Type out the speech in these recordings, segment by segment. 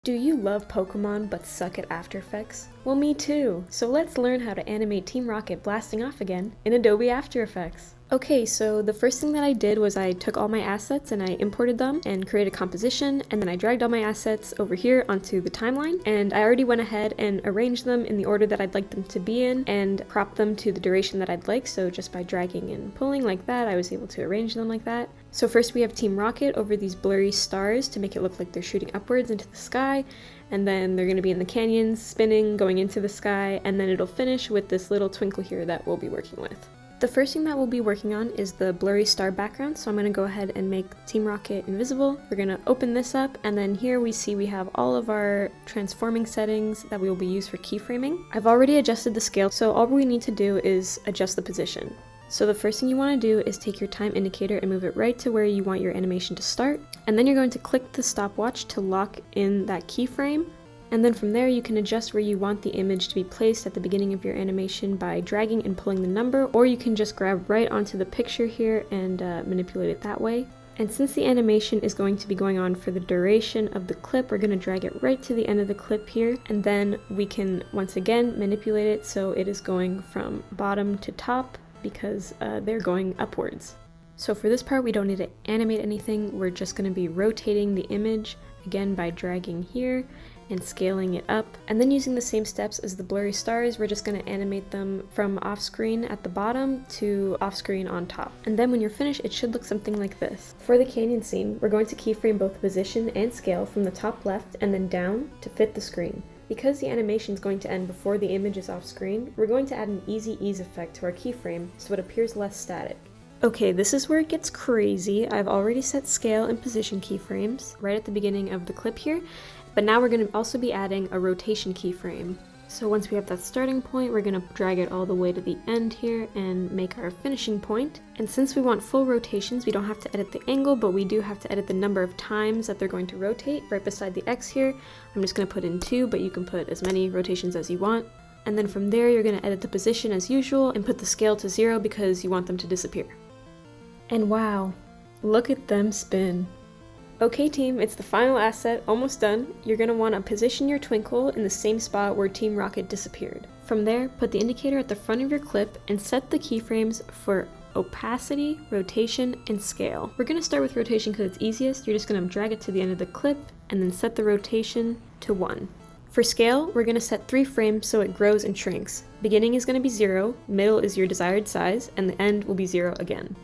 Do you love Pokemon but suck at After Effects? Well, me too! So let's learn how to animate Team Rocket blasting off again in Adobe After Effects. Okay, so the first thing that I did was I took all my assets and I imported them and created a composition, and then I dragged all my assets over here onto the timeline, and I already went ahead and arranged them in the order that I'd like them to be in and cropped them to the duration that I'd like, so just by dragging and pulling like that, I was able to arrange them like that. So first we have Team Rocket over these blurry stars to make it look like they're shooting upwards into the sky, and then they're going to be in the canyons, spinning, going into the sky, and then it'll finish with this little twinkle here that we'll be working with. The first thing that we'll be working on is the blurry star background, so I'm going to go ahead and make Team Rocket invisible. We're going to open this up, and then here we see we have all of our transforming settings that we will be used for keyframing. I've already adjusted the scale, so all we need to do is adjust the position. So the first thing you want to do is take your time indicator and move it right to where you want your animation to start, and then you're going to click the stopwatch to lock in that keyframe. And then from there you can adjust where you want the image to be placed at the beginning of your animation by dragging and pulling the number, or you can just grab right onto the picture here and manipulate it that way. And since the animation is going to be going on for the duration of the clip, we're going to drag it right to the end of the clip here, and then we can once again manipulate it so it is going from bottom to top because they're going upwards. So for this part we don't need to animate anything, we're just going to be rotating the image again by dragging here and scaling it up, and then using the same steps as the blurry stars, we're just going to animate them from off screen at the bottom to off screen on top. And then when you're finished, it should look something like this. For the canyon scene, we're going to keyframe both position and scale from the top left and then down to fit the screen. Because the animation is going to end before the image is off screen, we're going to add an easy ease effect to our keyframe so it appears less static. Okay, this is where it gets crazy. I've already set scale and position keyframes right at the beginning of the clip here, but now we're going to also be adding a rotation keyframe. So once we have that starting point, we're going to drag it all the way to the end here and make our finishing point. And since we want full rotations, we don't have to edit the angle, but we do have to edit the number of times that they're going to rotate. Right beside the X here, I'm just going to put in 2, but you can put as many rotations as you want. And then from there, you're going to edit the position as usual and put the scale to 0 because you want them to disappear. And wow, look at them spin. Okay team, it's the final asset, almost done. You're going to want to position your twinkle in the same spot where Team Rocket disappeared. From there, put the indicator at the front of your clip and set the keyframes for opacity, rotation, and scale. We're going to start with rotation because it's easiest. You're just going to drag it to the end of the clip and then set the rotation to 1. For scale, we're going to set 3 frames so it grows and shrinks. Beginning is going to be 0, middle is your desired size, and the end will be 0 again.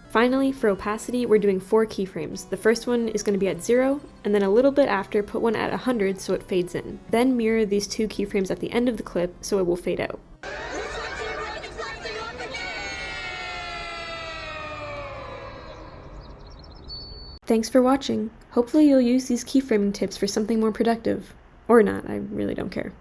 Finally, for opacity, we're doing 4 keyframes. The first one is going to be at 0, and then a little bit after, put one at 100 so it fades in. Then mirror these 2 keyframes at the end of the clip so it will fade out. Thanks for watching. Hopefully you'll use these keyframing tips for something more productive. Or not, I really don't care.